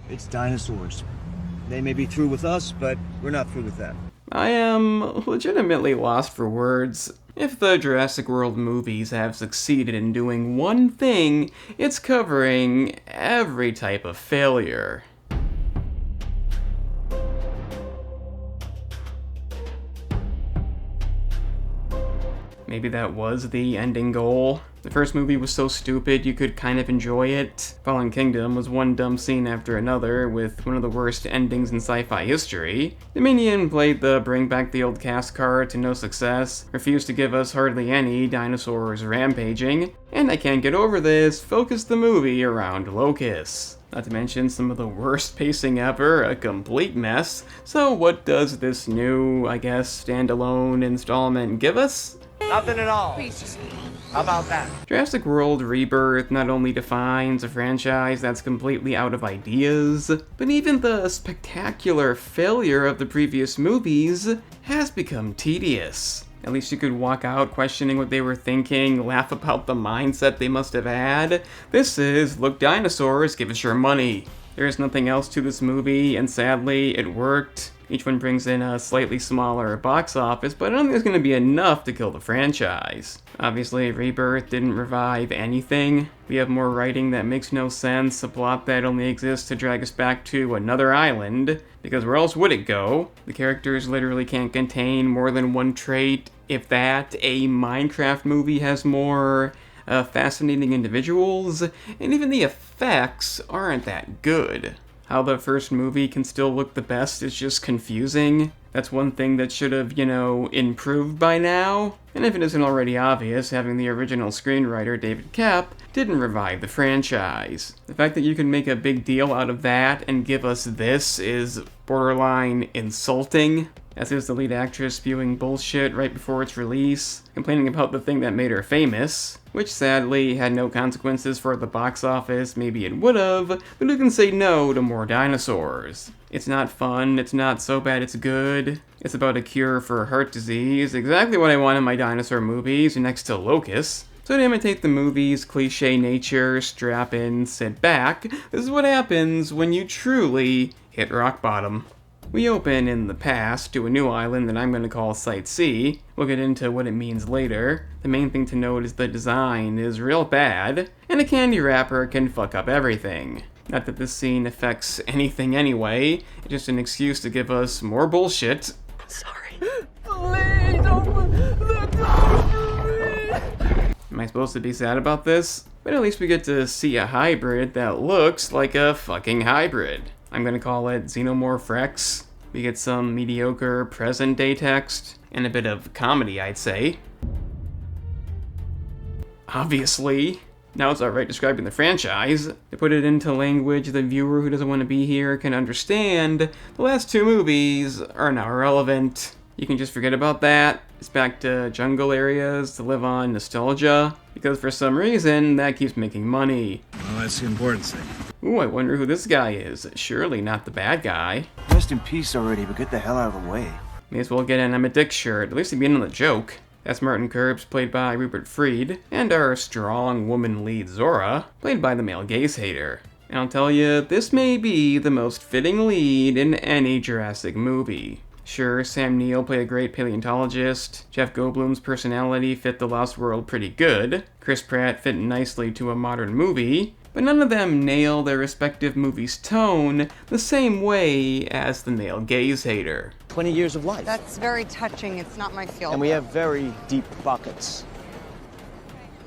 It's dinosaurs. They may be through with us, but we're not through with them. I am legitimately lost for words. If the Jurassic World movies have succeeded in doing one thing, it's covering every type of failure. Maybe that was the ending goal. The first movie was so stupid you could kind of enjoy it. Fallen Kingdom was one dumb scene after another, with one of the worst endings in sci-fi history. Dominion played the bring back the old cast card to no success, refused to give us hardly any dinosaurs rampaging, and I can't get over this, focused the movie around locusts. Not to mention some of the worst pacing ever, a complete mess. So what does this new, I guess, standalone installment give us? Nothing at all. Please just... How about that? Jurassic World Rebirth not only defines a franchise that's completely out of ideas, but even the spectacular failure of the previous movies has become tedious. At least you could walk out questioning what they were thinking, laugh about the mindset they must have had. This is, look dinosaurs, give us your money. There is nothing else to this movie, and sadly, it worked. Each one brings in a slightly smaller box office, but I don't think it's going to be enough to kill the franchise. Obviously, Rebirth didn't revive anything. We have more writing that makes no sense, a plot that only exists to drag us back to another island, because where else would it go? The characters literally can't contain more than one trait. If that, a Minecraft movie has more fascinating individuals, and even the effects aren't that good. How the first movie can still look the best is just confusing. That's one thing that should have, improved by now. And if it isn't already obvious, having the original screenwriter, David Koepp, didn't revive the franchise. The fact that you can make a big deal out of that and give us this is borderline insulting. As is the lead actress spewing bullshit right before its release, complaining about the thing that made her famous, which sadly had no consequences for the box office. Maybe it would've, but who can say no to more dinosaurs? It's not fun, it's not so bad it's good. It's about a cure for heart disease, exactly what I want in my dinosaur movies, next to locusts. So to imitate the movie's cliche nature, strap in, sit back, this is what happens when you truly hit rock bottom. We open in the past to a new island that I'm going to call Site C. We'll get into what it means later. The main thing to note is the design is real bad, and a candy wrapper can fuck up everything. Not that this scene affects anything anyway, it's just an excuse to give us more bullshit. Sorry. Please open the door. Am I supposed to be sad about this? But at least we get to see a hybrid that looks like a fucking hybrid. I'm gonna call it Xenomorph Rex. We get some mediocre present-day text, and a bit of comedy, I'd say. Obviously, now it's alright describing the franchise. To put it into language the viewer who doesn't want to be here can understand, the last two movies are now irrelevant. You can just forget about that. It's back to jungle areas to live on nostalgia, because for some reason, that keeps making money. Well, that's the important thing. Ooh, I wonder who this guy is. Surely not the bad guy. Rest in peace already, but get the hell out of the way. May as well get an I'm a Dick shirt, at least to be in on the joke. That's Martin Koepp, played by Rupert Friend, and our strong woman lead Zora, played by the male gaze hater. And I'll tell you, this may be the most fitting lead in any Jurassic movie. Sure, Sam Neill played a great paleontologist, Jeff Goldblum's personality fit the Lost World pretty good, Chris Pratt fit nicely to a modern movie, but none of them nail their respective movie's tone the same way as the male gaze hater. 20 years of life. That's very touching. It's not my field. And we have very deep pockets.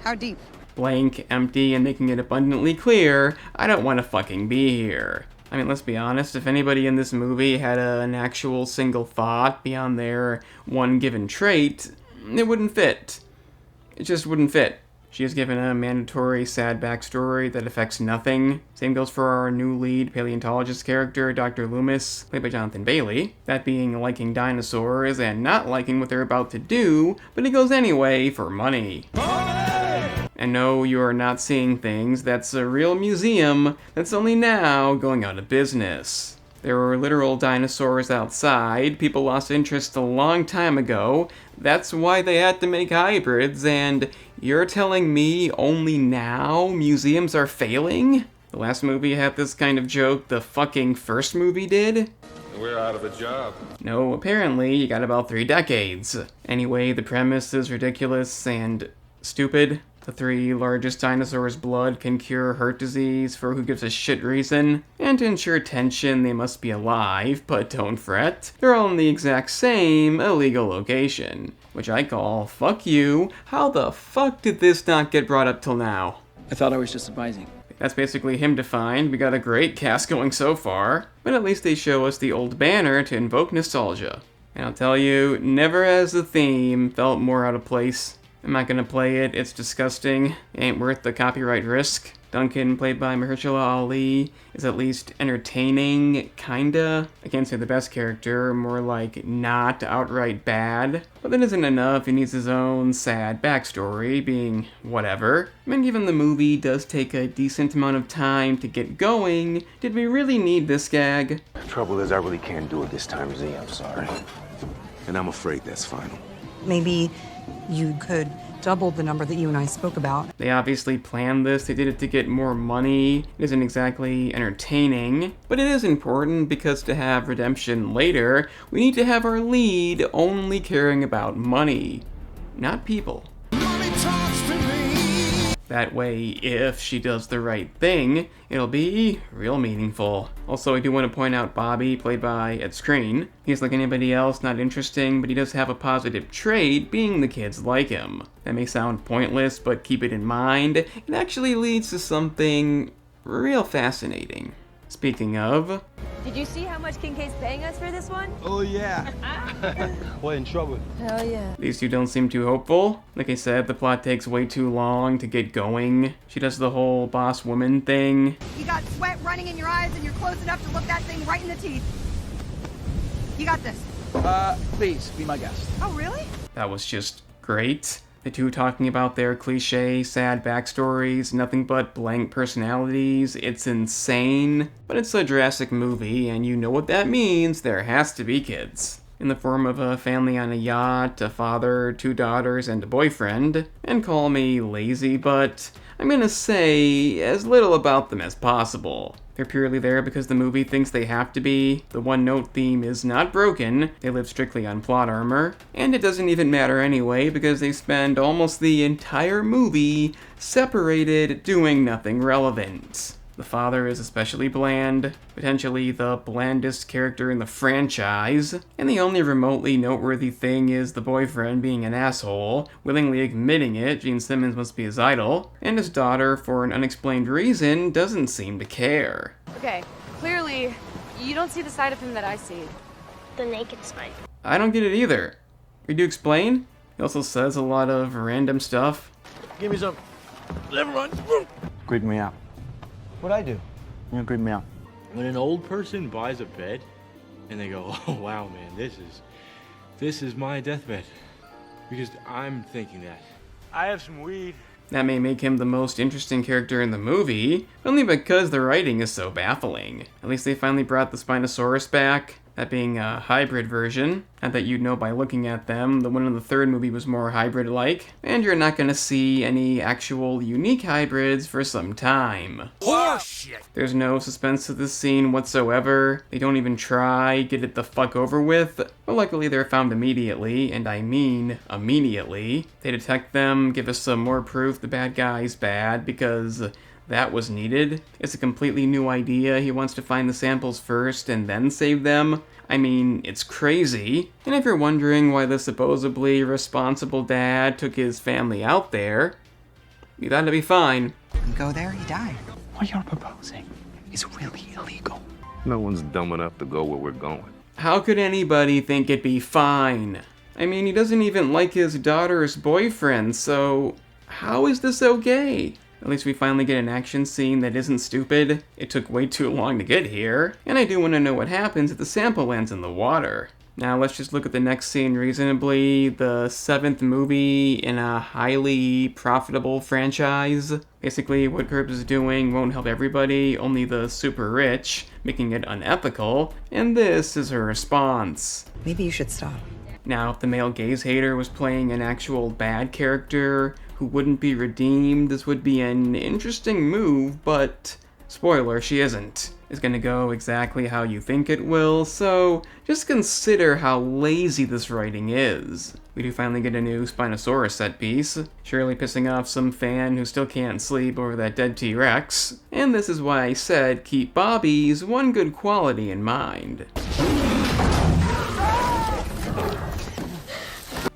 How deep? Blank, empty, and making it abundantly clear, I don't want to fucking be here. I mean, let's be honest, if anybody in this movie had an actual single thought beyond their one given trait, it wouldn't fit. It just wouldn't fit. She is given a mandatory sad backstory that affects nothing. Same goes for our new lead paleontologist character, Dr. Loomis, played by Jonathan Bailey. That being liking dinosaurs and not liking what they're about to do, but he goes anyway for money. And no, you are not seeing things. That's a real museum that's only now going out of business. There were literal dinosaurs outside. People lost interest a long time ago. That's why they had to make hybrids, and you're telling me only now museums are failing? The last movie had this kind of joke the fucking first movie did. We're out of a job. No, apparently you got about 3 decades. Anyway, the premise is ridiculous and stupid. The 3 largest dinosaurs' blood can cure heart disease for who gives a shit reason, and to ensure tension they must be alive, but don't fret, they're all in the exact same illegal location. Which I call, fuck you, how the fuck did this not get brought up till now? I thought I was just advising. That's basically him defined. We got a great cast going so far, but at least they show us the old banner to invoke nostalgia. And I'll tell you, never has the theme felt more out of place. I'm not gonna play it, it's disgusting, it ain't worth the copyright risk. Duncan, played by Mahershala Ali, is at least entertaining, kinda. I can't say the best character, more like not outright bad. But that isn't enough, he needs his own sad backstory, being whatever. I mean, given the movie does take a decent amount of time to get going, did we really need this gag? The trouble is, I really can't do it this time, Z. I'm sorry. And I'm afraid that's final. Maybe you could double the number that you and I spoke about. They obviously planned this, they did it to get more money. It isn't exactly entertaining, but it is important because to have redemption later, we need to have our lead only caring about money, not people. Money talks to me. That way, if she does the right thing, it'll be real meaningful. Also, I do want to point out Bobby, played by Ed Skrein. He's like anybody else, not interesting, but he does have a positive trait, being the kids like him. That may sound pointless, but keep it in mind, it actually leads to something real fascinating. Speaking of... Did you see how much Kincaid's paying us for this one? Oh, yeah. We're in trouble. Hell yeah. These two don't seem too hopeful. Like I said, the plot takes way too long to get going. She does the whole boss woman thing. You got sweat running in your eyes and you're close enough to look that thing right in the teeth. You got this. Please, be my guest. Oh, really? That was just great. The two talking about their cliche, sad backstories, nothing but blank personalities, it's insane. But it's a Jurassic movie, and you know what that means, there has to be kids. In the form of a family on a yacht, a father, 2 daughters, and a boyfriend. And call me lazy, but I'm gonna say as little about them as possible. They're purely there because the movie thinks they have to be. The one-note theme is not broken, they live strictly on plot armor. And it doesn't even matter anyway because they spend almost the entire movie separated doing nothing relevant. The father is especially bland, potentially the blandest character in the franchise, and the only remotely noteworthy thing is the boyfriend being an asshole, willingly admitting it, Gene Simmons must be his idol, and his daughter, for an unexplained reason, doesn't seem to care. Okay, clearly, you don't see the side of him that I see. The naked side. I don't get it either. Could you explain? He also says a lot of random stuff. Give me some. Everyone. Grid me out. What'd I do? Yeah, grid me out. When an old person buys a bed and they go, oh wow man, this is my deathbed. Because I'm thinking that. I have some weed. That may make him the most interesting character in the movie, only because the writing is so baffling. At least they finally brought the Spinosaurus back, that being a hybrid version. Not that you'd know by looking at them, the one in the third movie was more hybrid-like, and you're not gonna see any actual unique hybrids for some time. Horseshit! There's no suspense to this scene whatsoever, they don't even try, get it the fuck over with, but luckily they're found immediately, and I mean immediately. They detect them, give us some more proof the bad guy's bad, because that was needed. It's a completely new idea, he wants to find the samples first and then save them. I mean, it's crazy. And if you're wondering why the supposedly responsible dad took his family out there, you gotta be fine. You go there, you die. What you're proposing is really illegal. No one's dumb enough to go where we're going. How could anybody think it'd be fine? I mean, he doesn't even like his daughter's boyfriend, so how is this okay? At least we finally get an action scene that isn't stupid. It took way too long to get here, and I do want to know what happens if the sample lands in the water. Now let's just look at the next scene reasonably. The 7th movie in a highly profitable franchise. Basically, what Koepp is doing won't help everybody, only the super rich, making it unethical, and this is her response. Maybe you should stop. Now, if the male gaze hater was playing an actual bad character who wouldn't be redeemed, this would be an interesting move, but Spoiler, she isn't. It's gonna go exactly how you think it will, so just consider how lazy this writing is. We do finally get a new Spinosaurus set piece, surely pissing off some fan who still can't sleep over that dead T-Rex. And this is why I said keep Bobby's one good quality in mind.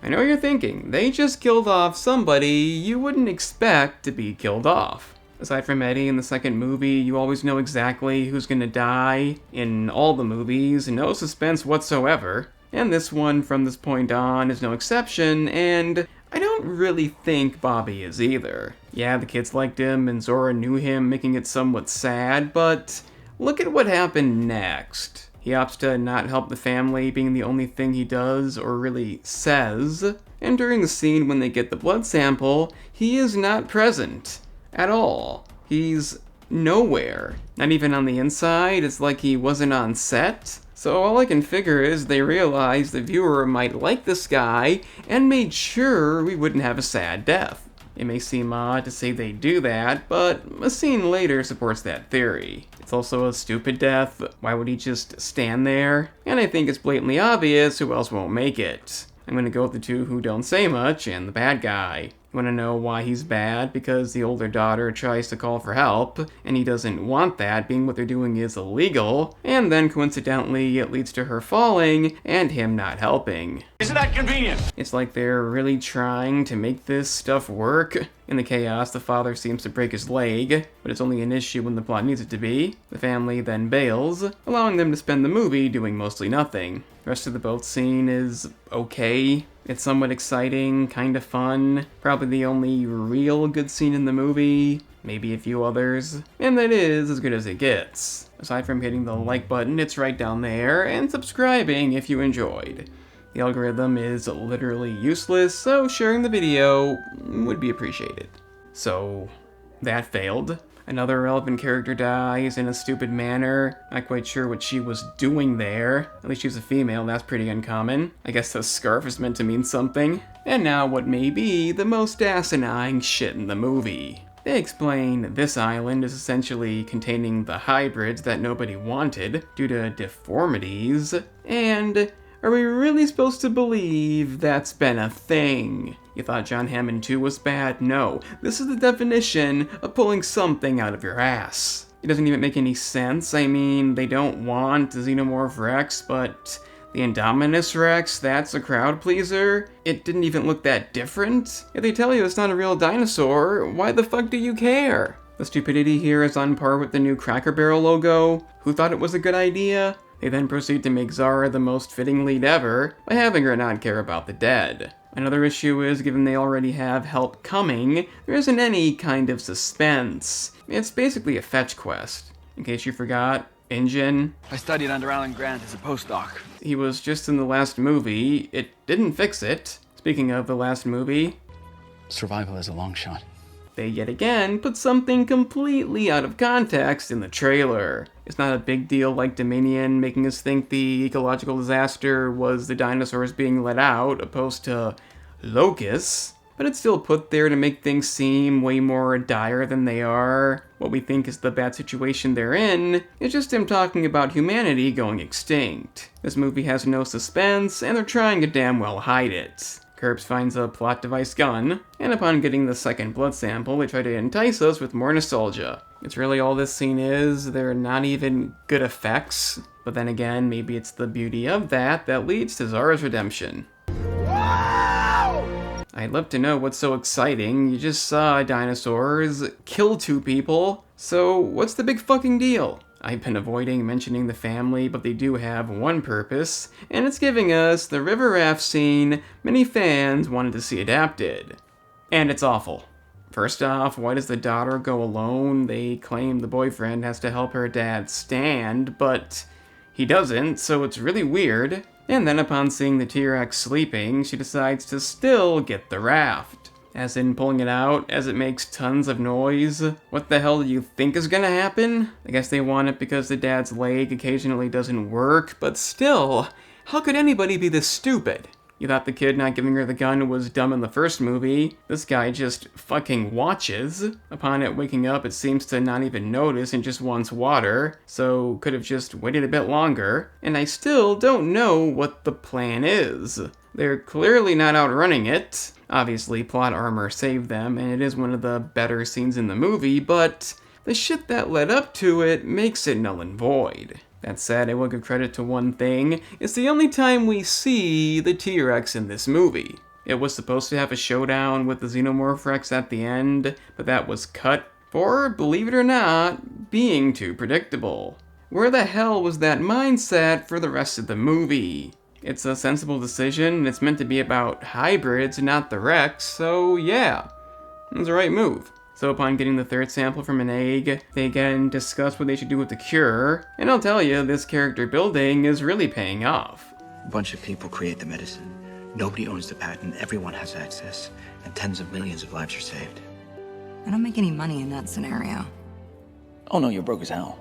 I know you're thinking, they just killed off somebody you wouldn't expect to be killed off. Aside from Eddie in the second movie, you always know exactly who's gonna die in all the movies, no suspense whatsoever. And this one, from this point on, is no exception, and I don't really think Bobby is either. Yeah, the kids liked him, and Zora knew him, making it somewhat sad, but look at what happened next. He opts to not help the family, being the only thing he does, or really says. And during the scene when they get the blood sample, he is not present. At all. He's nowhere. Not even on the inside. It's like he wasn't on set. So all I can figure is they realized the viewer might like this guy and made sure we wouldn't have a sad death. It may seem odd to say they do that, but a scene later supports that theory. It's also a stupid death. Why would he just stand there? And I think it's blatantly obvious who else won't make it. I'm gonna go with the two who don't say much and the bad guy. You wanna know why he's bad? Because the older daughter tries to call for help, and he doesn't want that, being what they're doing is illegal, and then coincidentally it leads to her falling and him not helping. Isn't that convenient? It's like they're really trying to make this stuff work. In the chaos, the father seems to break his leg, but it's only an issue when the plot needs it to be. The family then bails, allowing them to spend the movie doing mostly nothing. The rest of the boat scene is okay. It's somewhat exciting, kind of fun. Probably the only real good scene in the movie. Maybe a few others. And that is as good as it gets. Aside from hitting the like button, it's right down there, and subscribing if you enjoyed. The algorithm is literally useless, so sharing the video would be appreciated. So, that failed. Another relevant character dies in a stupid manner. Not quite sure what she was doing there. At least she's a female, that's pretty uncommon. I guess the scarf is meant to mean something. And now what may be the most asinine shit in the movie. They explain this island is essentially containing the hybrids that nobody wanted due to deformities, and are we really supposed to believe that's been a thing? You thought John Hammond 2 was bad? No. This is the definition of pulling something out of your ass. It doesn't even make any sense. I mean, they don't want a Xenomorph Rex, but the Indominus Rex, that's a crowd pleaser? It didn't even look that different? If they tell you it's not a real dinosaur, why the fuck do you care? The stupidity here is on par with the new Cracker Barrel logo. Who thought it was a good idea? They then proceed to make Zara the most fitting lead ever by having her not care about the dead. Another issue is, given they already have help coming, there isn't any kind of suspense. It's basically a fetch quest. In case you forgot, Ingen. I studied under Alan Grant as a postdoc. He was just in the last movie. It didn't fix it. Speaking of the last movie, Survival is a long shot. they yet again put something completely out of context in the trailer. It's not a big deal like Dominion, making us think the ecological disaster was the dinosaurs being let out, opposed to locusts, but it's still put there to make things seem way more dire than they are. What we think is the bad situation they're in is just him talking about humanity going extinct. This movie has no suspense, and they're trying to damn well hide it. Koepp finds a plot device gun, and upon getting the second blood sample, they try to entice us with more nostalgia. It's really all this scene is. They're not even good effects, but then again, maybe it's the beauty of that leads to Zara's redemption. I'd love to know what's so exciting. You just saw dinosaurs kill 2 people, so what's the big fucking deal? I've been avoiding mentioning the family, but they do have one purpose, and it's giving us the river raft scene many fans wanted to see adapted. And it's awful. First off, why does the daughter go alone? They claim the boyfriend has to help her dad stand, but he doesn't, so it's really weird. And then upon seeing the T-Rex sleeping, she decides to still get the raft. As in pulling it out, as it makes tons of noise. What the hell do you think is gonna happen? I guess they want it because the dad's leg occasionally doesn't work, but still, how could anybody be this stupid? You thought the kid not giving her the gun was dumb in the first movie. This guy just fucking watches. Upon it waking up, it seems to not even notice and just wants water, so could have just waited a bit longer. And I still don't know what the plan is. They're clearly not outrunning it. Obviously, plot armor saved them, and it is one of the better scenes in the movie, but the shit that led up to it makes it null and void. That said, I will give credit to one thing. It's the only time we see the T-Rex in this movie. It was supposed to have a showdown with the Xenomorph Rex at the end, but that was cut for, believe it or not, being too predictable. Where the hell was that mindset for the rest of the movie? It's a sensible decision, and it's meant to be about hybrids, not the Rex, so yeah, it was the right move. So upon getting the third sample from an egg, they again discuss what they should do with the cure, and I'll tell you, this character building is really paying off. A bunch of people create the medicine. Nobody owns the patent, everyone has access, and tens of millions of lives are saved. I don't make any money in that scenario. Oh no, you're broke as hell.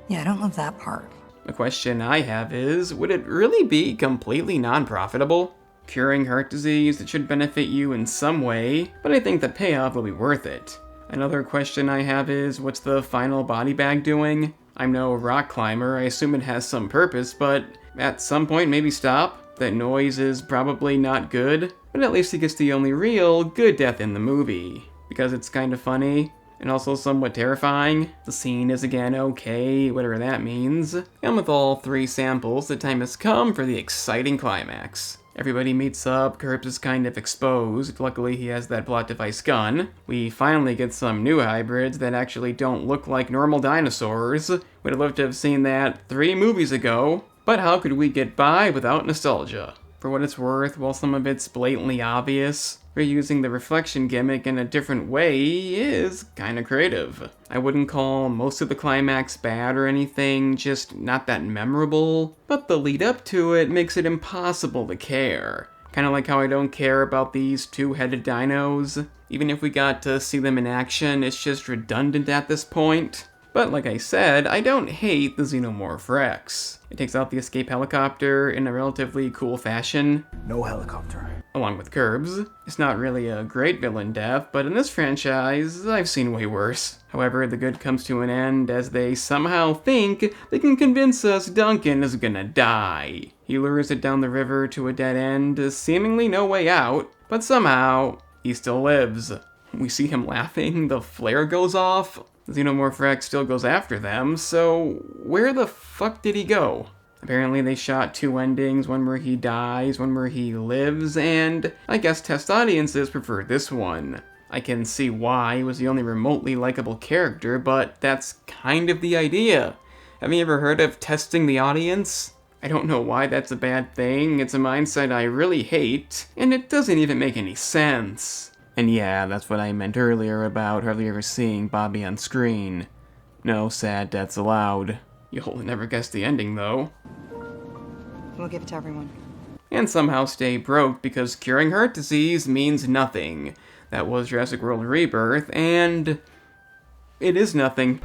Yeah, I don't love that part. The question I have is, would it really be completely non-profitable? Curing heart disease, it should benefit you in some way, but I think the payoff will be worth it. Another question I have is, what's the final body bag doing? I'm no rock climber, I assume it has some purpose, but at some point maybe stop. That noise is probably not good, but at least he gets the only real good death in the movie. Because it's kind of funny, and also somewhat terrifying. The scene is again okay, whatever that means. And with all three samples, the time has come for the exciting climax. Everybody meets up, Koepp is kind of exposed, luckily he has that plot device gun. We finally get some new hybrids that actually don't look like normal dinosaurs. Would have loved to have seen that 3 movies ago, but how could we get by without nostalgia? For what it's worth, while some of it's blatantly obvious, reusing the reflection gimmick in a different way is kinda creative. I wouldn't call most of the climax bad or anything, just not that memorable, but the lead up to it makes it impossible to care. Kinda like how I don't care about these 2-headed dinos. Even if we got to see them in action, it's just redundant at this point. But like I said, I don't hate the Xenomorph Rex. It takes out the escape helicopter in a relatively cool fashion. No helicopter. Along with Koepp's. It's not really a great villain death, but in this franchise, I've seen way worse. However, the good comes to an end as they somehow think they can convince us Duncan is gonna die. He lures it down the river to a dead end, seemingly no way out, but somehow, he still lives. We see him laughing, the flare goes off. The Xenomorph Rex still goes after them, so where the fuck did he go? Apparently they shot 2 endings, one where he dies, one where he lives, and I guess test audiences preferred this one. I can see why, he was the only remotely likable character, but that's kind of the idea. Have you ever heard of testing the audience? I don't know why that's a bad thing, it's a mindset I really hate, and it doesn't even make any sense. And yeah, that's what I meant earlier about hardly ever seeing Bobby on screen. No sad deaths allowed. You'll never guess the ending, though. We'll give it to everyone. And somehow stay broke because curing heart disease means nothing. That was Jurassic World Rebirth, and it is nothing.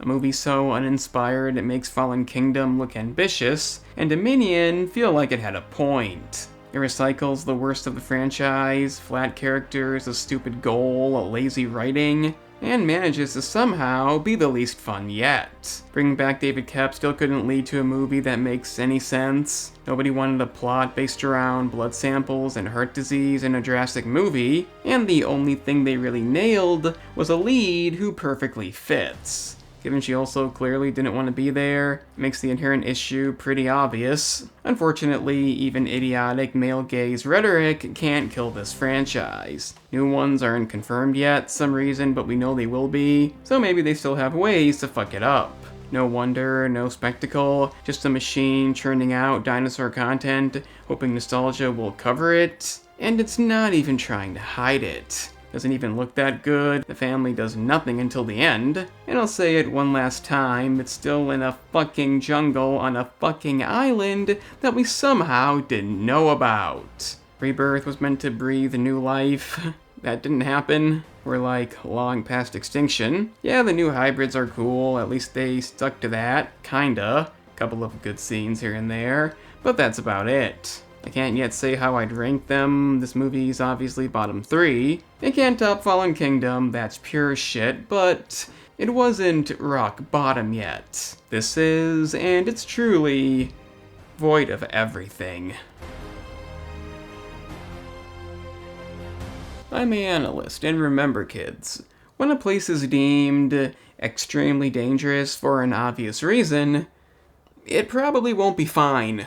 A movie so uninspired it makes Fallen Kingdom look ambitious, and Dominion feel like it had a point. It recycles the worst of the franchise, flat characters, a stupid goal, lazy writing, and manages to somehow be the least fun yet. Bringing back David Koepp still couldn't lead to a movie that makes any sense. Nobody wanted a plot based around blood samples and heart disease in a Jurassic movie, and the only thing they really nailed was a lead who perfectly fits. Given she also clearly didn't want to be there, it makes the inherent issue pretty obvious. Unfortunately, even idiotic male gaze rhetoric can't kill this franchise. New ones aren't confirmed yet, some reason, but we know they will be, so maybe they still have ways to fuck it up. No wonder, no spectacle, just a machine churning out dinosaur content, hoping nostalgia will cover it, and it's not even trying to hide it. Doesn't even look that good, the family does nothing until the end, and I'll say it one last time, it's still in a fucking jungle on a fucking island that we somehow didn't know about. Rebirth was meant to breathe new life. That didn't happen. We're like long past extinction. Yeah, the new hybrids are cool, at least they stuck to that, kinda. Couple of good scenes here and there, but that's about it. I can't yet say how I'd rank them. This movie's obviously bottom 3. It can't top Fallen Kingdom, that's pure shit, but it wasn't rock bottom yet. This is, and it's truly void of everything. I'm an analyst, and remember kids, when a place is deemed extremely dangerous for an obvious reason, it probably won't be fine.